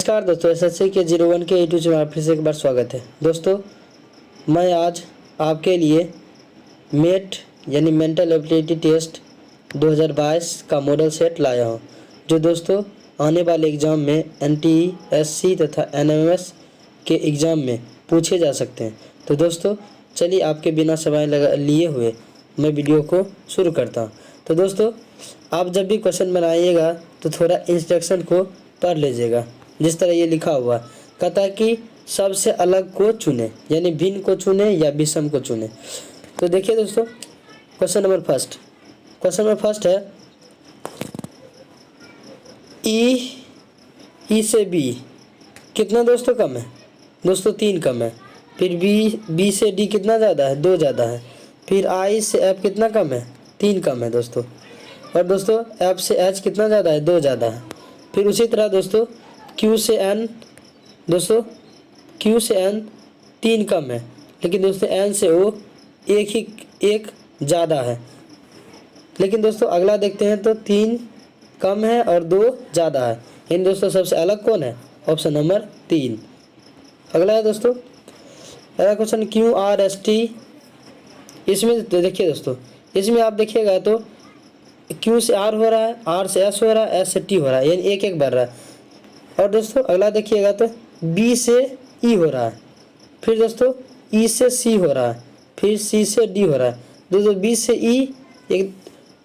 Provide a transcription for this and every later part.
नमस्कार दोस्तों, एसएससी के 01 के यूट्यूब चैनल में फिर से एक बार स्वागत है। दोस्तों मैं आज आपके लिए मेट यानी मेंटल एबिलिटी टेस्ट 2022 का मॉडल सेट लाया हूं, जो दोस्तों आने वाले एग्ज़ाम में NTSC तथा NMS के एग्ज़ाम में पूछे जा सकते हैं। तो दोस्तों चलिए आपके बिना समय लिए हुए मैं वीडियो को शुरू करता हूँ। तो दोस्तों आप जब भी क्वेश्चन बनाइएगा तो थोड़ा इंस्ट्रक्शन को पढ़ लीजिएगा। जिस तरह ये लिखा हुआ कहता है कि सबसे अलग को चुने, यानी भिन्न को चुने या विषम को चुने। तो देखिए दोस्तों क्वेश्चन नंबर फर्स्ट है ई से बी कितना दोस्तों कम है? दोस्तों 3 कम है। फिर बी से डी कितना ज़्यादा है? 2 ज़्यादा है। फिर आई से एफ कितना कम है? 3 कम है दोस्तों। और दोस्तों एफ से एच कितना ज़्यादा है? 2 ज़्यादा है। फिर उसी तरह दोस्तों क्यू से एन, दोस्तों क्यू से एन 3 कम है, लेकिन दोस्तों एन से ओ एक ज़्यादा है। लेकिन दोस्तों अगला देखते हैं तो 3 कम है और 2 ज़्यादा है। इन दोस्तों सबसे अलग कौन है? Option number 3। अगला है दोस्तों अगला क्वेश्चन QRST। इसमें देखिए दोस्तों, इसमें आप देखिएगा तो Q से R हो रहा है, R से S हो रहा है, S से T हो रहा है, यानी एक बढ़ रहा है। और दोस्तों अगला देखिएगा तो B से E हो रहा है। फिर दोस्तों E से C हो रहा है। फिर C से D हो रहा है। दोस्तों B से E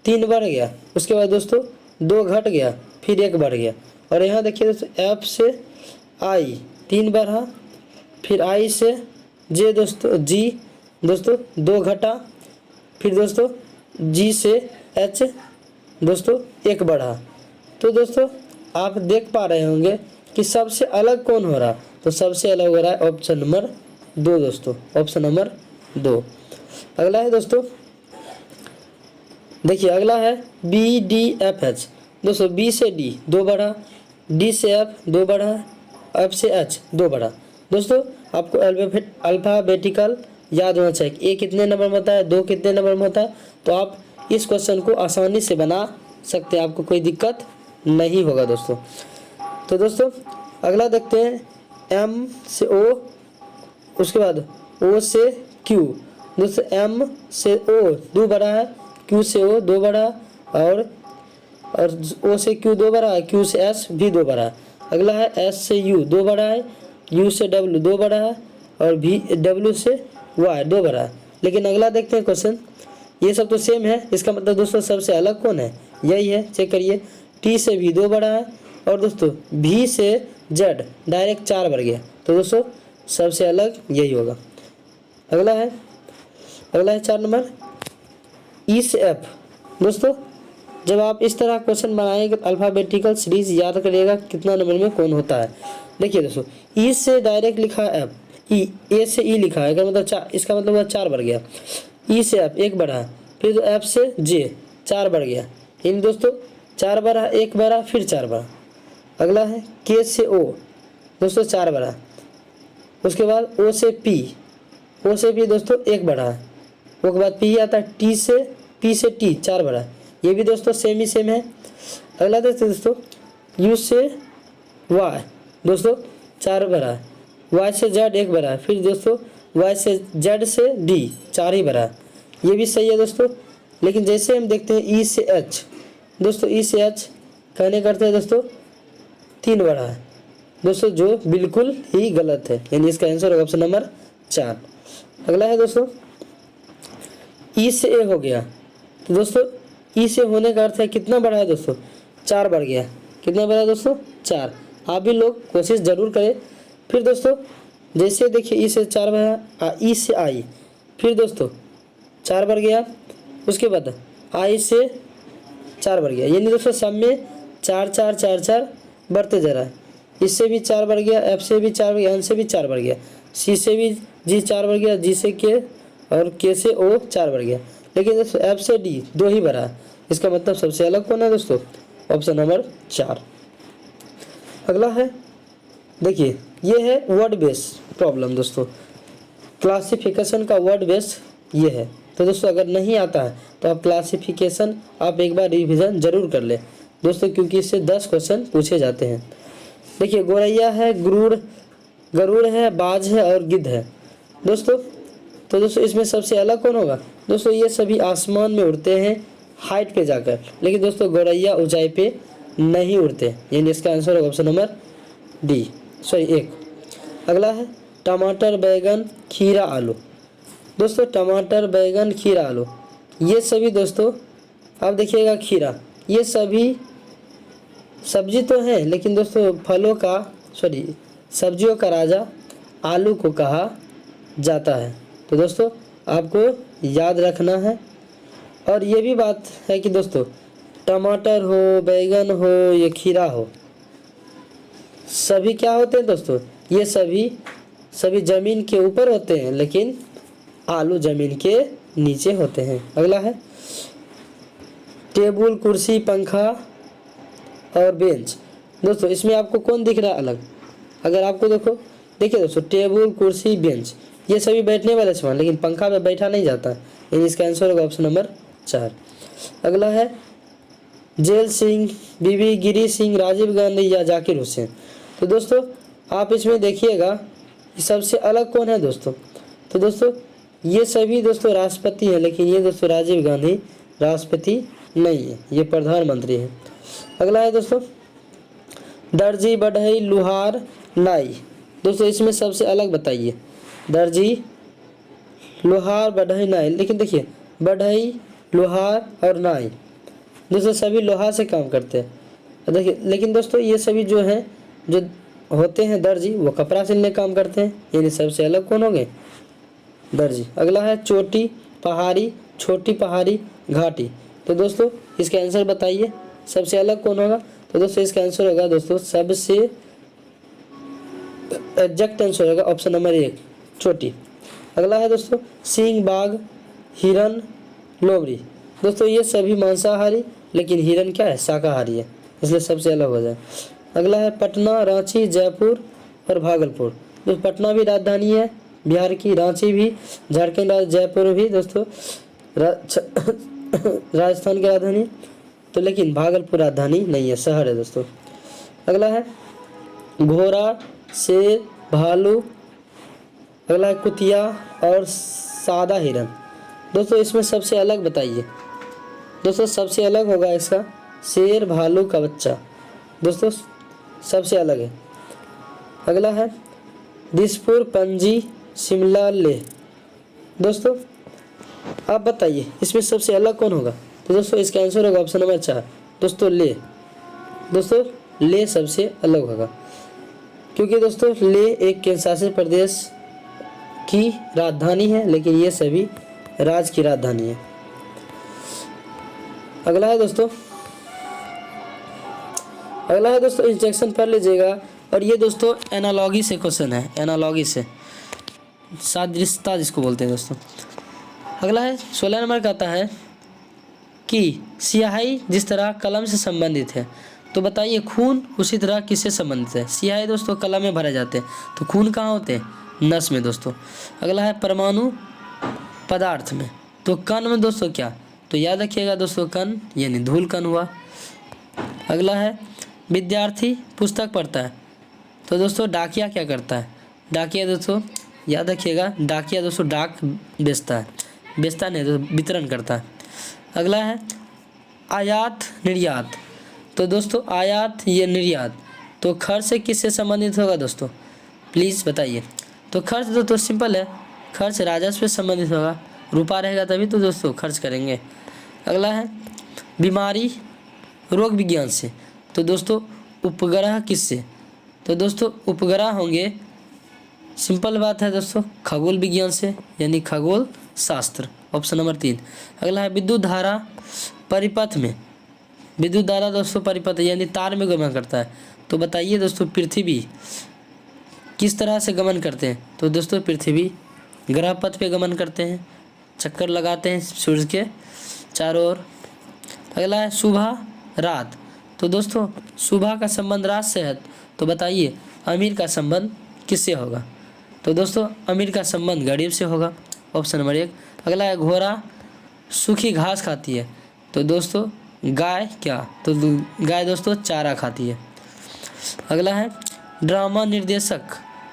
3 बढ़ गया, उसके बाद दोस्तों 2 घट गया, फिर 1 बढ़ गया। और यहाँ देखिए दोस्तों F से I 3 बढ़ा, फिर I से J दोस्तों G दोस्तों 2 घटा, फिर दोस्तों G से H दोस्तों 1 बढ़ा। तो दोस्तों आप देख पा रहे होंगे कि सबसे अलग कौन हो रहा? तो सबसे अलग हो रहा है ऑप्शन नंबर 2 दोस्तों, ऑप्शन नंबर 2। अगला है दोस्तों देखिए, अगला है BDFH। दोस्तों B से D 2 बढ़ा, D से F 2 बढ़ा, F से H 2 बढ़ा। दोस्तों आपको अल्फ़ाबेटिकल याद होना चाहिए। A कितने नंबर में होता है, 2 कितने नंबर में होता है। तो आप इस क्वेश्चन को आसानी से बना सकते हैं, आपको कोई दिक्कत नहीं होगा दोस्तों। तो दोस्तों अगला देखते हैं M से O, उसके बाद O से Q। दोस्तों M से O 2 बढ़ा है, Q से O 2 बढ़ा, और O से Q 2 बढ़ा है, Q से S भी 2 बढ़ा है। अगला है S से U 2 बढ़ा है, U से W 2 बढ़ा है, और W से Y 2 बढ़ा है। लेकिन अगला देखते हैं क्वेश्चन, ये सब तो सेम है, इसका मतलब दोस्तों सबसे अलग कौन है? यही है, चेक करिए। T से V 2 बढ़ा है, और दोस्तों V से Z डायरेक्ट 4 बढ़ गया। तो दोस्तों सबसे अलग यही होगा। अगला है 4 नंबर E से F। दोस्तों जब आप इस तरह क्वेश्चन बनाएंगे तो अल्फ़ाबेटिकल सीरीज याद करिएगा कितना नंबर में कौन होता है। देखिए दोस्तों E से डायरेक्ट लिखा है F, A से E लिखा है, मतलब 4, इसका मतलब हुआ 4 बढ़ गया। E से F 1 बढ़ा, फिर तो F से J 4 बढ़ गया। इन दोस्तों 4 बढ़ा, 1 बढ़ा, फिर 4 बढ़ा। अगला है K से O, दोस्तों 4 बढ़ा। उसके बाद O से P दोस्तों 1 बढ़ा है। वो के बाद P आता है, P से T 4 बढ़ा। ये भी दोस्तों सेम ही सेम है। अगला देखते दोस्तों U से Y दोस्तों 4 बढ़ा, Y से Z 1 बढ़ा, फिर दोस्तों Y से Z से D 4 ही बढ़ा। ये भी सही है दोस्तों। लेकिन जैसे हम देखते हैं E से H, दोस्तों E से H कहने करते हैं दोस्तों 3 बढ़ा है दोस्तों, जो बिल्कुल ही गलत है, यानी इसका आंसर होगा ऑप्शन नंबर 4। अगला है दोस्तों E से A हो गया। तो दोस्तों E से होने का अर्थ है कितना बढ़ा है दोस्तों? 4 बढ़ गया। कितना बढ़ा दोस्तों? 4। आप भी लोग कोशिश ज़रूर करें। फिर दोस्तों जैसे देखिए E से 4 बढ़ा, E से I, फिर दोस्तों 4 बढ़ गया, उसके बाद I से 4 बढ़ गया, यानी दोस्तों सब में 4 4 4 4 बढ़ते जा रहा है। इससे भी 4 बढ़ गया, F से भी 4 बढ़ गया, N से भी 4 बढ़ गया, C से भी G 4 बढ़ गया, G से K और K से O 4 बढ़ गया। लेकिन दोस्तों F से D 2 ही बढ़ा है। इसका मतलब सबसे अलग कौन है दोस्तों? Option number 4। अगला है देखिए, ये है वर्ड बेस प्रॉब्लम दोस्तों, क्लासिफिकेशन का वर्ड बेस ये है। तो दोस्तों अगर नहीं आता है तो आप क्लासिफिकेशन आप एक बार रिवीजन जरूर कर लें दोस्तों, क्योंकि इससे 10 क्वेश्चन पूछे जाते हैं। देखिए गोरैया है, गरुड़ है, बाज है और गिद्ध है दोस्तों। तो दोस्तों इसमें सबसे अलग कौन होगा दोस्तों? ये सभी आसमान में उड़ते हैं हाइट पे जाकर, लेकिन दोस्तों गौरैया ऊंचाई पे नहीं उड़ते, यानी इसका आंसर होगा ऑप्शन नंबर डी, सॉरी 1। अगला है टमाटर, बैगन, खीरा, आलू। दोस्तों टमाटर, बैगन, खीरा, आलू, ये सभी दोस्तों आप देखिएगा खीरा, ये सभी सब्जी तो है, लेकिन दोस्तों फलों का सब्जियों का राजा आलू को कहा जाता है। तो दोस्तों आपको याद रखना है। और ये भी बात है कि दोस्तों टमाटर हो, बैगन हो, ये खीरा हो, सभी क्या होते हैं दोस्तों? ये सभी ज़मीन के ऊपर होते हैं, लेकिन आलू ज़मीन के नीचे होते हैं। अगला है टेबल, कुर्सी, पंखा और बेंच। दोस्तों इसमें आपको कौन दिख रहा है अलग? अगर आपको देखिए दोस्तों टेबल, कुर्सी, बेंच, ये सभी बैठने वाले सामान, लेकिन पंखा पे बैठा नहीं जाता, यानी इसका आंसर होगा ऑप्शन नंबर 4। अगला है जेल सिंह, बीबी गिरी सिंह, राजीव गांधी या जाकिर हुसैन। तो दोस्तों आप इसमें देखिएगा सबसे अलग कौन है दोस्तों? तो दोस्तों ये सभी दोस्तों राष्ट्रपति हैं, लेकिन ये दोस्तों राजीव गांधी राष्ट्रपति नहीं है, ये प्रधानमंत्री है। अगला है दोस्तों दर्जी, बढ़ई, लुहार, नाई। दोस्तों इसमें सबसे अलग बताइए। दर्जी, लोहार, बढ़ई, नाई, लेकिन देखिए बढ़ई, लोहार और नाई दोस्तों सभी लोहा से काम करते हैं। देखिए लेकिन दोस्तों ये सभी जो हैं, जो होते हैं दर्जी, वो कपड़ा सिलने काम करते हैं, यानी सबसे अलग कौन होंगे? दर्जी। अगला है चोटी, पहाड़ी, छोटी पहाड़ी, घाटी। तो दोस्तों इसका आंसर बताइए, सबसे अलग कौन होगा? तो दोस्तों इसका आंसर होगा दोस्तों सबसे एग्जैक्ट आंसर होगा ऑप्शन नंबर 1, चोटी। अगला है दोस्तों सिंह, बाघ, हिरन, लोमड़ी। दोस्तों ये सभी मांसाहारी, लेकिन हिरन क्या है? शाकाहारी है, इसलिए सबसे अलग हो जाए। अगला है पटना, रांची, जयपुर और भागलपुर। तो पटना भी राजधानी है बिहार की, रांची भी, झारखंड राज्य, जयपुर भी दोस्तों राजस्थान की राजधानी, तो लेकिन भागलपुर राजधानी नहीं है, शहर है दोस्तों। अगला है घोड़ा, शेर, भालू, अगला है कुतिया और सादा हिरन। दोस्तों इसमें सबसे अलग बताइए। दोस्तों सबसे अलग होगा इसका शेर, भालू का बच्चा, दोस्तों सबसे अलग है। अगला है दिसपुर, पणजी, शिमला, लेह। दोस्तों आप बताइए इसमें सबसे अलग कौन होगा? तो दोस्तों इसका आंसर होगा ऑप्शन नंबर 4, दोस्तों लेह। दोस्तों लेह सबसे अलग होगा, क्योंकि दोस्तों लेह एक केंद्र शासित प्रदेश की राजधानी है, लेकिन ये सभी राज्य की राजधानी है। अगला है दोस्तों इंस्ट्रक्शन पढ़ लीजिएगा। और ये दोस्तों एनालॉगी से क्वेश्चन है, एनालॉगी से, सादृश्यता जिसको बोलते हैं दोस्तों। अगला है 16 नंबर का आता है कि स्याही जिस तरह कलम से संबंधित है, तो बताइए खून उसी तरह किससे संबंधित है? स्याही दोस्तों कलम में भरे जाते हैं, तो खून कहाँ होते हैं? नस में दोस्तों। अगला है परमाणु पदार्थ में, तो कण में दोस्तों क्या? तो याद रखिएगा दोस्तों कण यानी धूल कण हुआ। अगला है विद्यार्थी पुस्तक पढ़ता है, तो दोस्तों डाकिया क्या करता है? डाकिया दोस्तों याद रखिएगा, डाकिया दोस्तों डाक बेचता है, बेचता नहीं तो वितरण करता है। अगला है आयात, निर्यात, तो दोस्तों आयात ये निर्यात, तो खर्च से किससे संबंधित होगा दोस्तों? प्लीज़ बताइए। तो खर्च दोस्तों सिंपल है, खर्च राजस्व से संबंधित होगा, रुपया रहेगा तभी तो दोस्तों खर्च करेंगे। अगला है बीमारी, रोग विज्ञान से, तो दोस्तों उपग्रह किससे? तो दोस्तों उपग्रह होंगे, सिंपल बात है दोस्तों, खगोल विज्ञान से, यानी खगोल शास्त्र, ऑप्शन नंबर 3। अगला है विद्युत धारा परिपथ में, विद्युत धारा दोस्तों परिपथ यानी तार में गमन करता है, तो बताइए दोस्तों पृथ्वी किस तरह से गमन करते हैं? तो दोस्तों पृथ्वी ग्रह पथ पे गमन करते हैं, चक्कर लगाते हैं सूर्य के चारों ओर। अगला है सुबह, रात, तो दोस्तों सुबह का संबंध रात से है, तो बताइए अमीर का संबंध किससे होगा? तो दोस्तों अमीर का संबंध गरीब से होगा, ऑप्शन नंबर 1। अगला है घोड़ा सूखी घास खाती है, तो दोस्तों गाय क्या? तो गाय दोस्तों चारा खाती है। अगला है ड्रामा निर्देशक,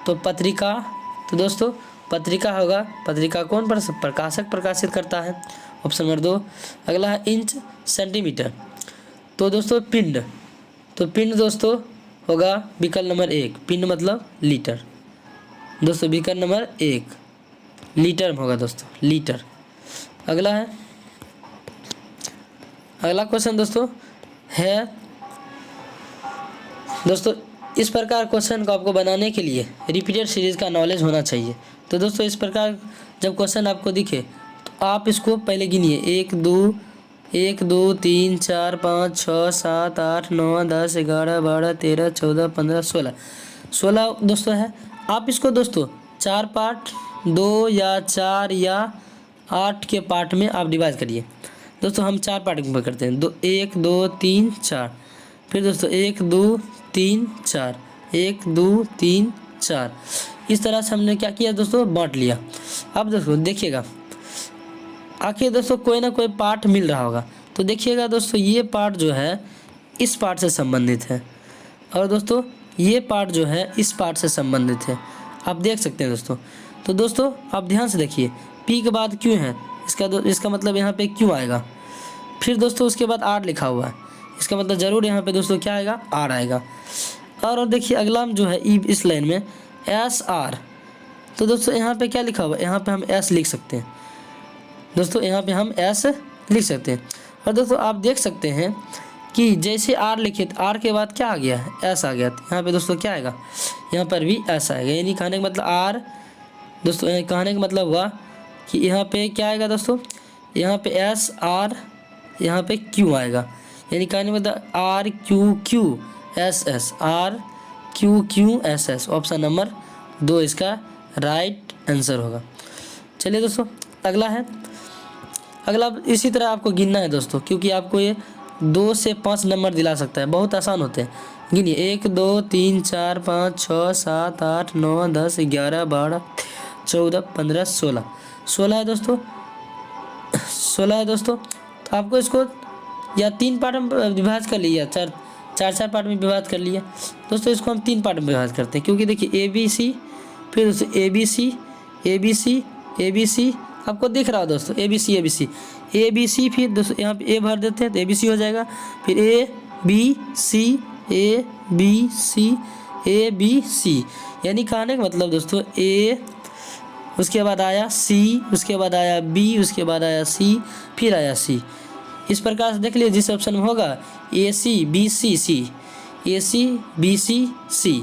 तो पत्रिका, तो दोस्तों पत्रिका होगा, पत्रिका कौन प्रकाशक प्रकाशित करता है, ऑप्शन नंबर 2। अगला है इंच सेंटीमीटर, तो दोस्तों पिंड, तो पिंड दोस्तों होगा विकल्प नंबर 1, पिंड मतलब लीटर, दोस्तों विकल्प नंबर 1 लीटर में होगा दोस्तों, लीटर। अगला है, अगला क्वेश्चन दोस्तों है, दोस्तों इस प्रकार क्वेश्चन को आपको बनाने के लिए रिपीटेड सीरीज का नॉलेज होना चाहिए। तो दोस्तों इस प्रकार जब क्वेश्चन आपको दिखे तो आप इसको पहले गिनिए, 1 2 3 4 5 6 7 8 9 10 11 12 13 14 15 16 दोस्तों है। आप इसको दोस्तों 4 पार्ट, 2 या 4 या 8 के पार्ट में आप डिवाइड करिए। दोस्तों हम 4 पार्ट में करते हैं, 1 2 3 4, फिर दोस्तों 1 2 3 4, 1 2 3 4, इस तरह से हमने क्या किया दोस्तों, बांट लिया। अब दोस्तों देखिएगा, आखिर दोस्तों कोई ना कोई पार्ट मिल रहा होगा, तो देखिएगा दोस्तों ये पार्ट जो है इस पार्ट से संबंधित है, और दोस्तों ये पार्ट जो है इस पार्ट से संबंधित है, आप देख सकते हैं दोस्तों। तो दोस्तों आप ध्यान से देखिए, पी के बाद क्यों है, इसका मतलब यहाँ पे क्यों आएगा, फिर दोस्तों उसके बाद आर लिखा हुआ है, इसका मतलब ज़रूर यहाँ पे दोस्तों क्या आएगा, आर आएगा। और देखिए अगला जो है इस लाइन में एस आर, तो दोस्तों यहाँ पे क्या लिखा हुआ है, यहाँ पे हम एस लिख सकते हैं दोस्तों, यहाँ पे हम एस लिख सकते हैं। और दोस्तों आप देख सकते हैं कि जैसे आर लिखे तो आर के बाद क्या आ गया है, एस आ गया, तो यहाँ पे दोस्तों क्या आएगा, यहाँ पर भी एस आएगा। यानी कहने का मतलब आर दोस्तों, कहने का मतलब हुआ कि यहाँ पे क्या आएगा दोस्तों, यहाँ पे एस आर, यहाँ पे क्यू आएगा, यानी कहने का मतलब R Q Q S S, R Q Q S S, option number 2 इसका राइट आंसर होगा। चलिए दोस्तों अगला है, अगला इसी तरह आपको गिनना है दोस्तों, क्योंकि आपको ये 2 से 5 नंबर दिला सकता है, बहुत आसान होते हैं। गिनिए 1 2 3 4 5 6 7 8 9 10 11 12 14 15 16 है दोस्तों, 16 है दोस्तों। तो आपको इसको या 3 पार्ट में विभाजित कर लिया, चार पार्ट में विभाजित कर लिया दोस्तों। इसको हम 3 पार्ट में विभाजित करते हैं, क्योंकि देखिए ए बी सी, फिर दोस्तों A B C A B C A B C, आपको दिख रहा है दोस्तों A B C A B C A B C, फिर दोस्तों यहाँ पे ए भर देते हैं तो ए बी सी हो जाएगा, फिर A B C A B C A B C, यानी कहने का मतलब दोस्तों ए, उसके बाद आया सी, उसके बाद आया बी, उसके बाद आया सी, फिर आया सी। इस प्रकार से देख लीजिए जिस ऑप्शन में होगा ए सी बी सी सी, ए सी बी सी सी,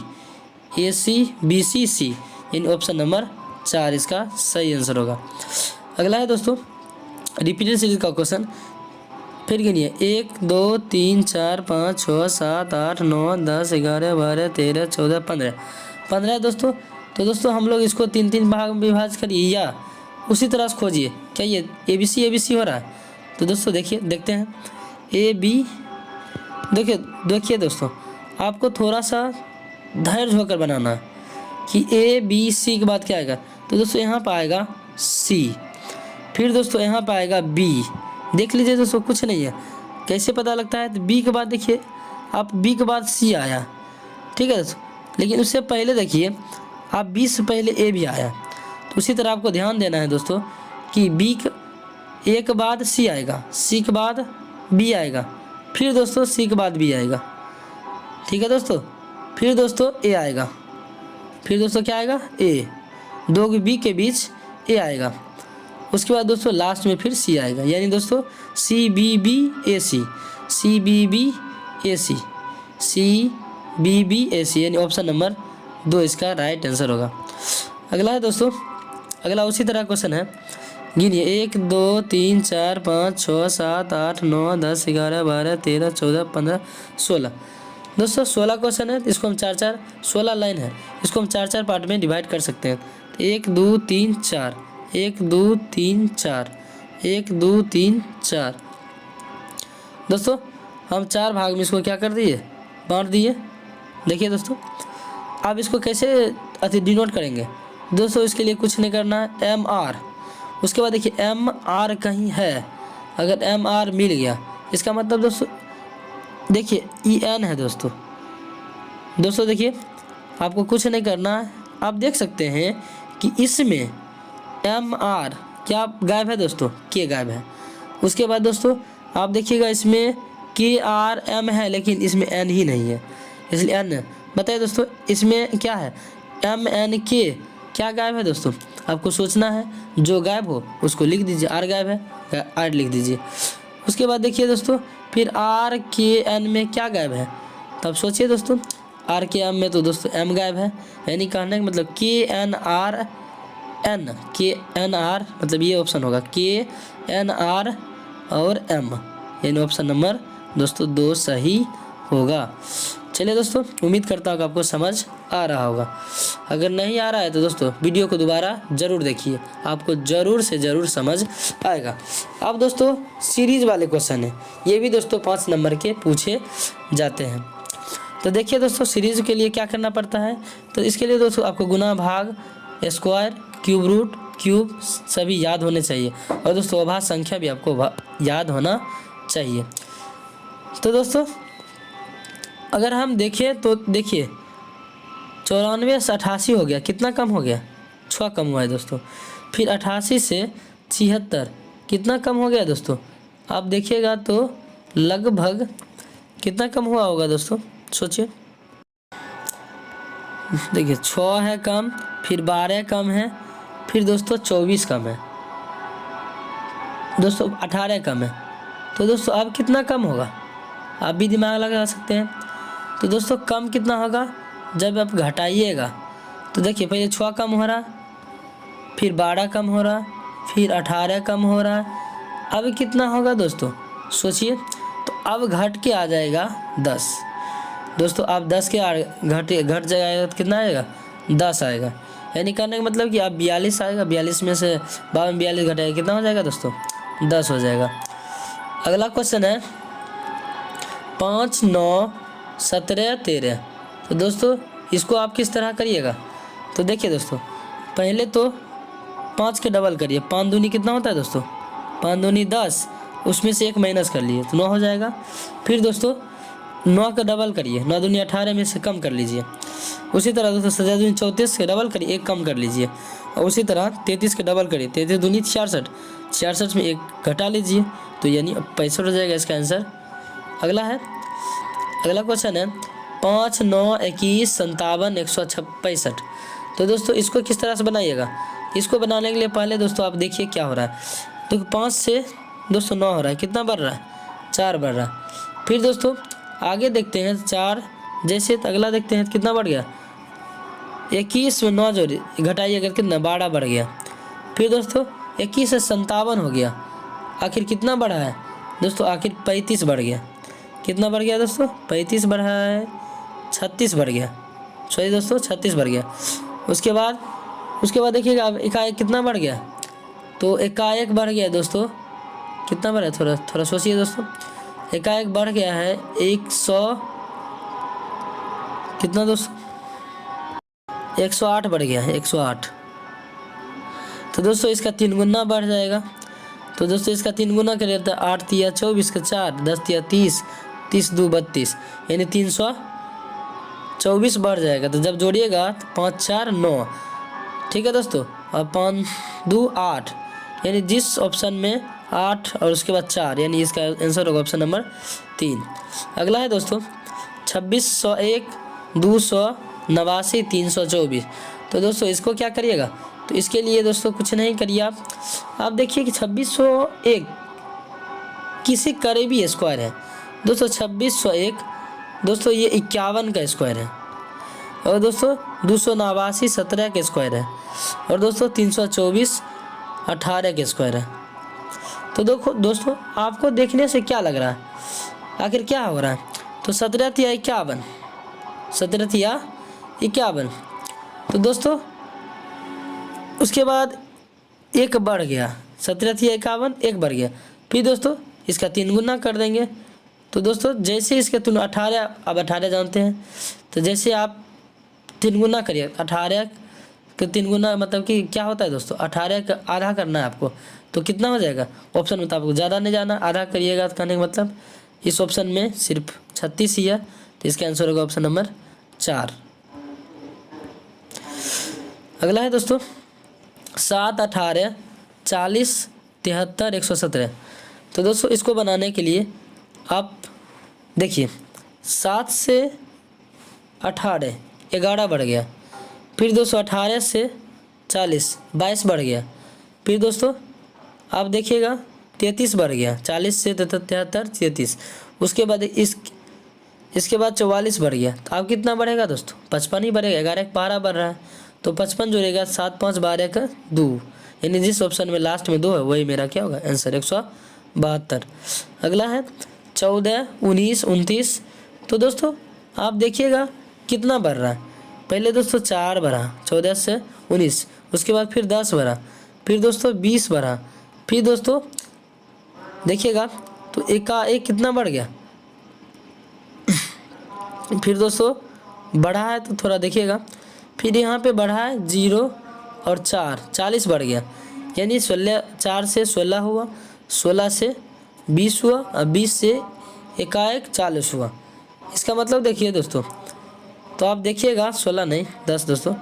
ए सी बी सी सी, यानी ऑप्शन नंबर 4 इसका सही आंसर होगा। अगला है दोस्तों रिपीटेड सीरीज का क्वेश्चन, फिर गिनिए 1 2 3 4 5 6 7 8 9 10 11 12 13 14 15 है दोस्तों। तो दोस्तों हम लोग इसको 3 भाग में विभाजित करिए या उसी तरह से खोजिए, क्या ये ए बी सी हो रहा है। तो दोस्तों देखिए, देखते हैं ए बी, देखिए दोस्तों आपको थोड़ा सा धैर्य होकर बनाना है कि ए बी सी के बाद क्या आएगा। तो दोस्तों यहाँ पर आएगा सी, फिर दोस्तों यहाँ पर आएगा बी, देख लीजिए दोस्तों कुछ नहीं है, कैसे पता लगता है। तो बी के बाद देखिए आप बी के बाद सी आया, ठीक है दोस्तों, लेकिन उससे पहले देखिए आप बी से पहले ए भी आया। तो उसी तरह आपको ध्यान देना है दोस्तों कि बी ए के बाद सी आएगा, सी के बाद बी आएगा, फिर दोस्तों सी के बाद बी आएगा, ठीक है दोस्तों, फिर दोस्तों ए आएगा, फिर दोस्तों क्या आएगा ए, 2 बी के बीच ए आएगा, उसके बाद दोस्तों लास्ट में फिर सी आएगा, यानी दोस्तों सी बी बी ए सी, सी बी बी ए सी, सी बी बी ए सी, यानी ऑप्शन नंबर 2 इसका राइट आंसर होगा। अगला है दोस्तों, अगला उसी तरह क्वेश्चन है, गिनिए 1 2 3 4 5 6 7 8 9 10 11 12 13 14 15 16 दोस्तों 16 क्वेश्चन है। इसको हम 16 लाइन है, इसको हम 4 पार्ट में डिवाइड कर सकते हैं। 1 2 3 4 1 2 3 4 1 2 3 4 दोस्तों हम 4 भाग में इसको क्या कर दिए, बांट दिए। देखिए दोस्तों आप इसको कैसे डिनोट करेंगे दोस्तों, इसके लिए कुछ नहीं करना है, एम आर, उसके बाद देखिए एम आर कहीं है, अगर एम आर मिल गया इसका मतलब दोस्तों देखिए ई एन है दोस्तों, देखिए आपको कुछ नहीं करना है। आप देख सकते हैं कि इसमें MR क्या गायब है दोस्तों, K गायब है। उसके बाद दोस्तों आप देखिएगा इसमें KRM है, लेकिन इसमें N ही नहीं है, इसलिए N बताइए दोस्तों इसमें क्या है, MNK क्या गायब है दोस्तों। आपको सोचना है, जो गायब हो उसको लिख दीजिए। R गायब है, R लिख दीजिए। उसके बाद देखिए दोस्तों फिर RKN में क्या गायब है, तब सोचिए दोस्तों। RKM में तो दोस्तों M गायब है, यानी कहने का मतलब KNR मतलब ये ऑप्शन होगा KNR और M, यानी ऑप्शन नंबर दोस्तों 2 सही होगा। चलिए दोस्तों, उम्मीद करता हूँ कि आपको समझ आ रहा होगा। अगर नहीं आ रहा है तो दोस्तों वीडियो को दोबारा ज़रूर देखिए, आपको ज़रूर से ज़रूर समझ आएगा। अब दोस्तों सीरीज़ वाले क्वेश्चन हैं, ये भी दोस्तों 5 नंबर के पूछे जाते हैं। तो देखिए दोस्तों सीरीज़ के लिए क्या करना पड़ता है, तो इसके लिए दोस्तों आपको गुना, भाग, स्क्वायर, क्यूब रूट, क्यूब सभी याद होने चाहिए, और दोस्तों अभाज्य संख्या भी आपको याद होना चाहिए। तो दोस्तों अगर हम देखें तो देखिए 94 से 88 हो गया, कितना कम हो गया, 6 कम हुआ है दोस्तों। फिर 88 से 76 कितना कम हो गया दोस्तों, आप देखिएगा तो लगभग कितना कम हुआ होगा दोस्तों, सोचिए। देखिए 6 है कम, फिर 12 कम है, फिर दोस्तों 24 कम है, दोस्तों 18 कम है। तो दोस्तों अब कितना कम होगा, आप भी दिमाग लगा सकते हैं। तो दोस्तों कम कितना होगा, जब आप घटाइएगा तो देखिए पहले 6 कम हो रहा, फिर 12 कम हो रहा, फिर 18 कम हो रहा, अब कितना होगा दोस्तों सोचिए। तो अब घट के आ जाएगा 10 दोस्तों। आप 10 के घट जाएगा तो कितना आएगा, 10 आएगा, यानी कहने का मतलब कि आप 42 आएगा, 42 में से 42 घटाएगा कितना हो जाएगा दोस्तों, 10 हो जाएगा। अगला क्वेश्चन है 5, 9, 17, 13। तो दोस्तों इसको आप किस तरह करिएगा, तो देखिए दोस्तों पहले तो 5 के डबल करिए, 5 दूनी कितना होता है दोस्तों, 5 दूनी 10, उसमें से 1 माइनस कर लिए तो 9 हो जाएगा। फिर दोस्तों 9 का डबल करिए, 9 दूनी 18 में से कम कर लीजिए। उसी तरह दोस्तों 17 दूनी 34 के डबल करिए, 1 कम कर लीजिए। और उसी तरह 33 के डबल करिए, 33 दूनी 66, 66 में 1 घटा लीजिए, तो यानी 65 हो जाएगा इसका आंसर। अगला क्वेश्चन है 5, 9, 21, 57, 165। तो दोस्तों इसको किस तरह से बनाइएगा, इसको बनाने के लिए पहले दोस्तों आप देखिए क्या हो रहा है। तो 5 से दोस्तों 9 हो रहा है, कितना बढ़ रहा है, 4 बढ़ रहा है। फिर दोस्तों आगे देखते हैं 4 जैसे, तो अगला देखते हैं कितना बढ़ गया, 21 में 9 जोड़िए घटाइएगा कितना, 12 बढ़ गया। फिर दोस्तों 21 से 57 हो गया, आखिर कितना बढ़ा है दोस्तों, आखिर 35 बढ़ गया। कितना बढ़ गया दोस्तों, 35 बढ़ा है, 36 बढ़ गया, सॉरी दोस्तों 36 बढ़ गया। उसके बाद देखिएगा अब एकाएक कितना बढ़ गया, तो एकाएक बढ़ गया दोस्तों, कितना बढ़ा है थोड़ा सोचिए दोस्तों। एकाएक बढ़ गया है 100 कितना दोस्तों, 108 बढ़ गया है, 108। तो दोस्तों इसका 3 गुना बढ़ जाएगा। तो दोस्तों इसका 3 गुना करिए तो 8 तिया 24 का 4, 10 तिया 30, 30 2 32, यानी 324 बढ़ जाएगा। तो जब जोड़िएगा तो 5 4 9, ठीक है दोस्तों, और 5 2 8, यानी जिस ऑप्शन में 8 और उसके बाद 4, यानी इसका आंसर होगा ऑप्शन नंबर 3। अगला है दोस्तों 2601, 289, 324। तो दोस्तों इसको क्या करिएगा, तो इसके लिए दोस्तों कुछ नहीं करिए, आप देखिए कि 2601 किसी करीबी स्क्वायर है दोस्तों। 2601 दोस्तों ये 51 का स्क्वायर है, और दोस्तों 289 17 का स्क्वायर है, और दोस्तों 324 18 का स्क्वायर है। तो देखो दोस्तों आपको देखने से क्या लग रहा है, आखिर क्या हो रहा है, तो 17 तिया 51, 17 तिया 51। तो दोस्तों उसके बाद 1 बढ़ गया, 17 तिया 51, 1 बढ़ गया। फिर दोस्तों इसका 3 गुना कर देंगे। तो दोस्तों जैसे इसके 18, अब 18 जानते हैं, तो जैसे आप 3 गुना करिए, 18 का 3 गुना मतलब कि क्या होता है दोस्तों, 18 का आधा करना है आपको, तो कितना हो जाएगा, ऑप्शन में तो आपको ज़्यादा नहीं जाना, आधा करिएगा। तो कहने का मतलब इस ऑप्शन में सिर्फ 36 ही है, तो इसका आंसर होगा ऑप्शन नंबर 4। अगला है दोस्तों 7, 18, 40, 73, 117। तो दोस्तों इसको बनाने के लिए आप देखिए 7 से 18 11 बढ़ गया, फिर दोस्तों 18 से 40 22 बढ़ गया, फिर दोस्तों आप देखिएगा 33 बढ़ गया, 40 से 73 33, उसके बाद इसके बाद 44 बढ़ गया। तो आप कितना बढ़ेगा दोस्तों 55 ही बढ़ेगा, 11 का 12 बढ़ रहा है तो 55 जोड़ेगा, 7 5 12 का 2, यानी जिस ऑप्शन में लास्ट में 2 है वही मेरा क्या होगा आंसर 172। अगला है 14, 19, 29। तो दोस्तों आप देखिएगा कितना बढ़ रहा है, पहले दोस्तों 4 बढ़ा 14 से 19, उसके बाद फिर 10 बढ़ा, फिर दोस्तों 20 बढ़ा, फिर दोस्तों देखिएगा तो एक कितना बढ़ गया फिर दोस्तों बढ़ा है तो थोड़ा देखिएगा, फिर यहाँ पे बढ़ा है 0 और 4 40 बढ़ गया, यानी 4 से 16 हुआ, 16 से 20 हुआ और 20 से 1 40 हुआ। इसका मतलब देखिए दोस्तों, तो आप देखिएगा 16 नहीं 10 दोस्तों,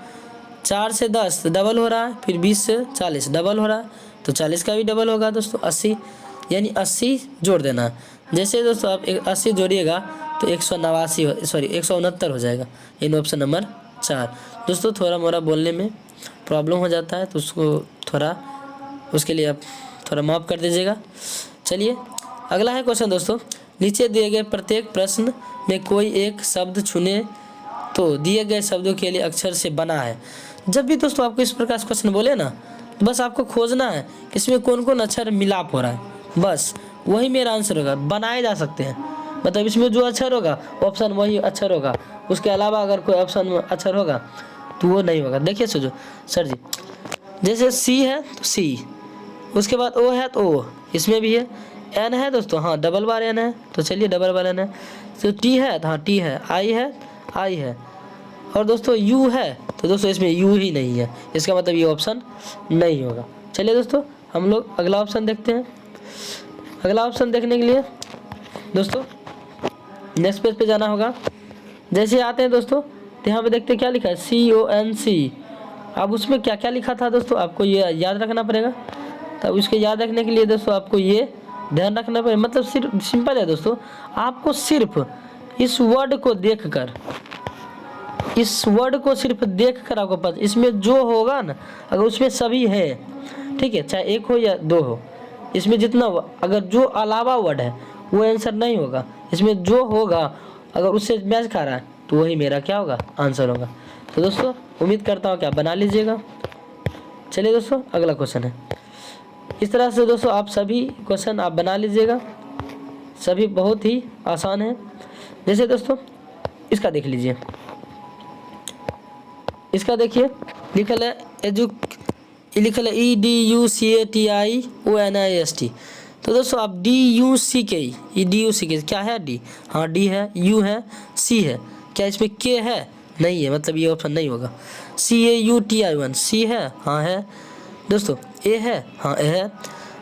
4 से 10 डबल हो रहा है, फिर 20 से 40 डबल हो रहा है, तो 40 का भी डबल होगा दोस्तों 80, यानी 80 जोड़ देना है। जैसे दोस्तों आप 80 जोड़िएगा तो 169 हो जाएगा, इन ऑप्शन नंबर 4। दोस्तों थोड़ा मोड़ा बोलने में प्रॉब्लम हो जाता है तो उसके लिए आप थोड़ा माफ़ कर दीजिएगा। चलिए अगला है क्वेश्चन दोस्तों, नीचे दिए गए प्रत्येक प्रश्न में कोई एक शब्द चुने तो दिए गए शब्दों के लिए अक्षर से बना है। जब भी दोस्तों आपको इस प्रकार से क्वेश्चन बोले ना, तो बस आपको खोजना है इसमें कौन कौन अक्षर मिलाप हो रहा है, बस वही मेरा आंसर होगा। बनाए जा सकते हैं, मतलब इसमें जो अक्षर होगा ऑप्शन वही अक्षर होगा, उसके अलावा अगर कोई ऑप्शन में अक्षर होगा तो वो नहीं होगा। देखिए सोचो सर जी, जैसे सी है तो सी, उसके बाद ओ है तो ओ, इसमें भी है। एन है दोस्तों, हाँ डबल बार एन है, तो चलिए डबल बार एन है। तो टी है तो हाँ टी है, आई है, और दोस्तों यू है तो दोस्तों इसमें यू ही नहीं है, इसका मतलब ये ऑप्शन नहीं होगा। चलिए दोस्तों हम लोग अगला ऑप्शन देखते हैं। अगला ऑप्शन देखने के लिए दोस्तों नेक्स्ट पेज पे जाना होगा। जैसे आते हैं दोस्तों तो यहाँ पे देखते हैं क्या लिखा है, CONC। अब उसमें क्या क्या लिखा था दोस्तों आपको ये याद रखना पड़ेगा। तब उसके याद रखने के लिए दोस्तों आपको ये ध्यान रखना पड़ेगा, मतलब सिर्फ सिंपल है दोस्तों, आपको सिर्फ इस वर्ड को देखकर आपको पता, इसमें जो होगा ना अगर उसमें सभी है, ठीक है, चाहे एक हो या दो हो, इसमें जितना अगर जो अलावा वर्ड है वो आंसर नहीं होगा, इसमें जो होगा अगर उससे मैच खा रहा है तो वही मेरा क्या होगा आंसर होगा। तो दोस्तों उम्मीद करता हूँ कि आप बना लीजिएगा। चलिए दोस्तों अगला क्वेश्चन है। इस तरह से दोस्तों आप सभी क्वेश्चन आप बना लीजिएगा, सभी बहुत ही आसान है। जैसे दोस्तों इसका देख लीजिए, इसका देखिए लिखल है EDUCATIONIST। तो दोस्तों आप DUCK क्या है, डी, हाँ डी है, यू है, सी है, क्या इसमें के है, नहीं है, मतलब ये ऑप्शन नहीं होगा। CAUTION सी है, हाँ है दोस्तों, ए है, हाँ ए है,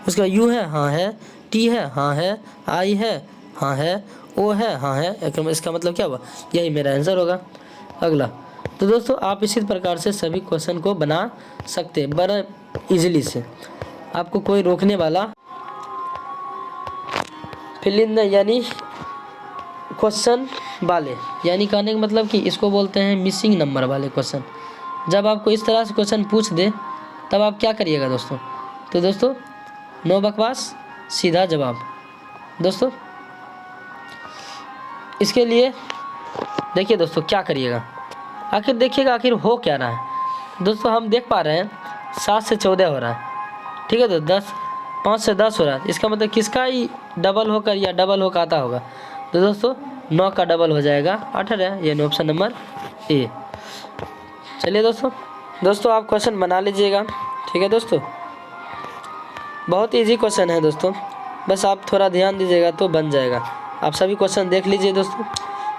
उसके बाद यू है, हाँ है, टी है, हाँ है, आई है, हाँ है, ओ है, हाँ है, इसका मतलब क्या हुआ, यही मेरा आंसर होगा। अगला तो दोस्तों आप इसी प्रकार से सभी क्वेश्चन को बना सकते हैं बड़ा इजीली से, आपको कोई रोकने वाला फिल इन यानी क्वेश्चन वाले, यानी कहने का मतलब कि इसको बोलते हैं मिसिंग नंबर वाले क्वेश्चन। जब आपको इस तरह से क्वेश्चन पूछ दे तब आप क्या करिएगा दोस्तों, तो दोस्तों नो बकवास सीधा जवाब। दोस्तों इसके लिए देखिए दोस्तों क्या करिएगा, आखिर देखिएगा आखिर हो क्या रहा है। दोस्तों हम देख पा रहे हैं 7 से 14 हो रहा है, ठीक है, तो 5 से 10 हो रहा है, इसका मतलब किसका ही डबल होकर या डबल होकर आता होगा, तो दोस्तों 9 का डबल हो जाएगा 18, यानी ऑप्शन नंबर ए। चलिए दोस्तों आप क्वेश्चन बना लीजिएगा, ठीक है दोस्तों, बहुत इजी क्वेश्चन है दोस्तों, बस आप थोड़ा ध्यान दीजिएगा तो बन जाएगा। आप सभी क्वेश्चन देख लीजिए दोस्तों,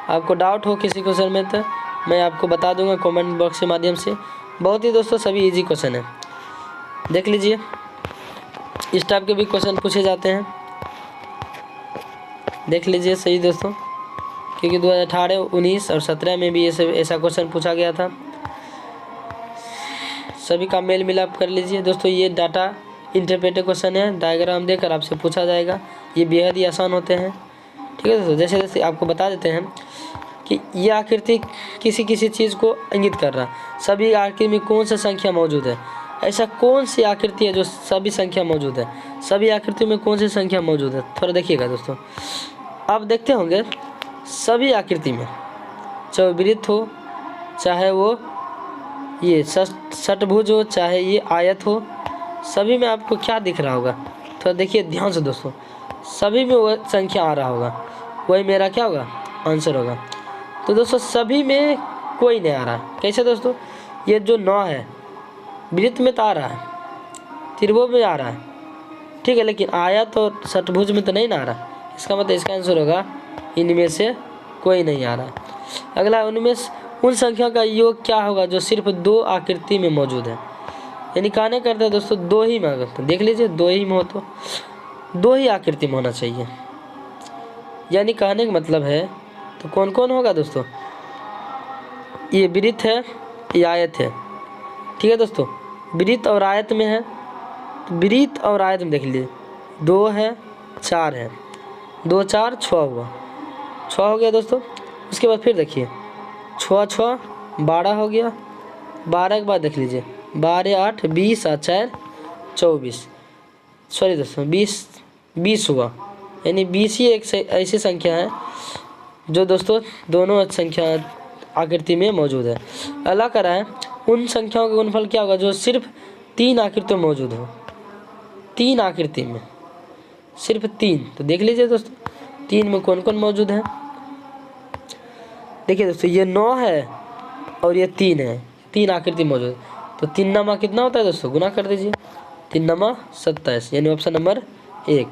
आपको डाउट हो किसी क्वेश्चन में तो मैं आपको बता दूंगा कमेंट बॉक्स के माध्यम से। बहुत ही दोस्तों सभी इजी क्वेश्चन है, देख लीजिए, इस टाइप के भी क्वेश्चन पूछे जाते हैं, देख लीजिए सही दोस्तों, क्योंकि 2018, 19 और 17 में भी ऐसा क्वेश्चन पूछा गया था। सभी का मेल मिलाप कर लीजिए। दोस्तों ये डाटा इंटरप्रेटेड क्वेश्चन है, डायग्राम देकर आपसे पूछा जाएगा। ये बेहद ही आसान होते हैं। ठीक है दोस्तों, जैसे जैसे आपको बता देते हैं कि यह आकृति किसी किसी चीज़ को इंगित कर रहा है। सभी आकृति में कौन सा संख्या मौजूद है, ऐसा कौन सी आकृति है जो सभी संख्या मौजूद है, सभी आकृति में कौन सी संख्या मौजूद है, थोड़ा देखिएगा दोस्तों। आप देखते होंगे सभी आकृति में, चाहे वृत्त हो, चाहे वो ये षटभुज हो, चाहे ये आयत हो, सभी में आपको क्या दिख रहा होगा, थोड़ा देखिए ध्यान से दोस्तों। सभी में वो संख्या आ रहा होगा, वही मेरा क्या होगा, आंसर होगा। तो दोस्तों सभी में कोई नहीं आ रहा है। कैसे दोस्तों, ये जो 9 है वृत्त में तो आ रहा है, त्रिभुज में आ रहा है, ठीक है, लेकिन आयत और षटभुज में तो नहीं ना आ रहा। इसका मतलब इसका आंसर होगा इनमें से कोई नहीं आ रहा है। अगला, उनमें उन संख्या का योग क्या होगा जो सिर्फ 2 आकृति में मौजूद है। यानी कहने करते हैं दोस्तों 2 ही में, अगर देख लीजिए 2 ही में हो तो 2 ही आकृति में होना चाहिए। यानी कहने का मतलब है तो कौन कौन होगा दोस्तों, ये वृत्त है, ये आयत है। ठीक है दोस्तों, वृत्त और आयत में है, तो वृत्त और आयत में देख लीजिए 2 है, 4 है, 2 4 6 हुआ, 6 हो गया दोस्तों। उसके बाद फिर देखिए 6 6 12 हो गया, 12 के बाद देख लीजिए 12 8 20 और 4 24, सॉरी दोस्तों 20 हुआ। यानी 20 ही एक ऐसी संख्या है जो दोस्तों दोनों संख्या आकृति में मौजूद है। अगला करा है उन संख्याओं का गुणनफल क्या होगा जो सिर्फ 3 आकृति में मौजूद हो। 3 आकृति में सिर्फ 3, तो देख लीजिए दोस्तों 3 में कौन कौन मौजूद है। देखिए दोस्तों ये 9 है और ये 3 है, 3 आकृति मौजूद है। तो 3 नमा कितना होता है दोस्तों, गुना कर दीजिए, 3 नमा 27, यानी ऑप्शन नंबर 1।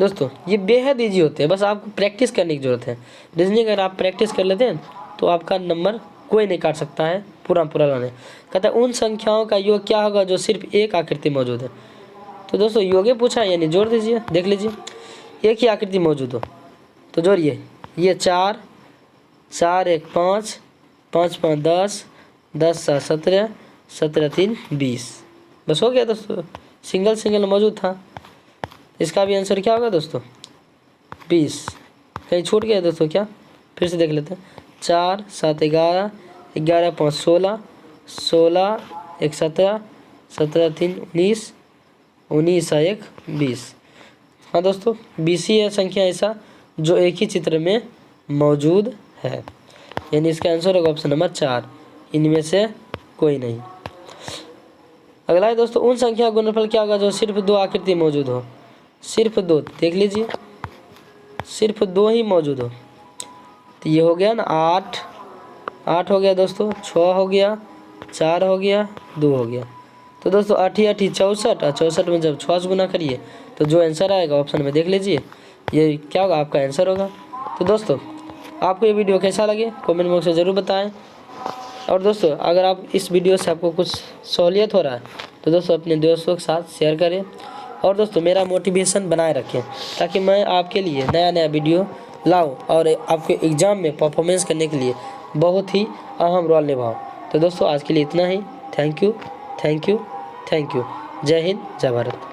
दोस्तों ये बेहद ईजी होते हैं, बस आपको प्रैक्टिस करने की ज़रूरत है। रीजनिंग अगर आप प्रैक्टिस कर लेते हैं तो आपका नंबर कोई नहीं काट सकता है पूरा लाने। कहता है उन संख्याओं का योग क्या होगा जो सिर्फ एक आकृति मौजूद है। तो दोस्तों योगे पूछा है, यानी जोड़ दीजिए, देख लीजिए एक ही आकृति मौजूद हो तो जोड़िए। ये 4 4 1 5 5 5 10 10 7 17 17 3 20, बस हो गया दोस्तों। सिंगल मौजूद था, इसका भी आंसर क्या होगा दोस्तों 20। कहीं छूट गया दोस्तों क्या, फिर से देख लेते हैं। 4 7 11 11 5 16 16 1 17 17 3 19 19 1 20। हाँ दोस्तों 20 ही है संख्या ऐसा जो एक ही चित्र में मौजूद है, यानी इसका आंसर होगा ऑप्शन नंबर 4, इनमें से कोई नहीं। अगला है दोस्तों उन संख्या का गुणनफल क्या होगा जो सिर्फ 2 आकृति मौजूद हो। सिर्फ 2, देख लीजिए सिर्फ 2 ही मौजूद हो, तो ये हो गया ना 8 हो गया दोस्तों, 6 हो गया, 4 हो गया, 2 हो गया। तो दोस्तों 8 8 64 और 64 में जब 6 से गुना करिए तो जो आंसर आएगा ऑप्शन में देख लीजिए, ये क्या होगा आपका आंसर होगा। तो दोस्तों आपको ये वीडियो कैसा लगे कमेंट बॉक्स में ज़रूर बताएं। और दोस्तों अगर आप इस वीडियो से आपको कुछ सहूलियत हो रहा है तो दोस्तों अपने दोस्तों के साथ शेयर करें। और दोस्तों मेरा मोटिवेशन बनाए रखें ताकि मैं आपके लिए नया वीडियो लाऊं और आपके एग्ज़ाम में परफॉर्मेंस करने के लिए बहुत ही अहम रोल निभाऊं। तो दोस्तों आज के लिए इतना ही। Thank you. जय हिंद, जय भारत।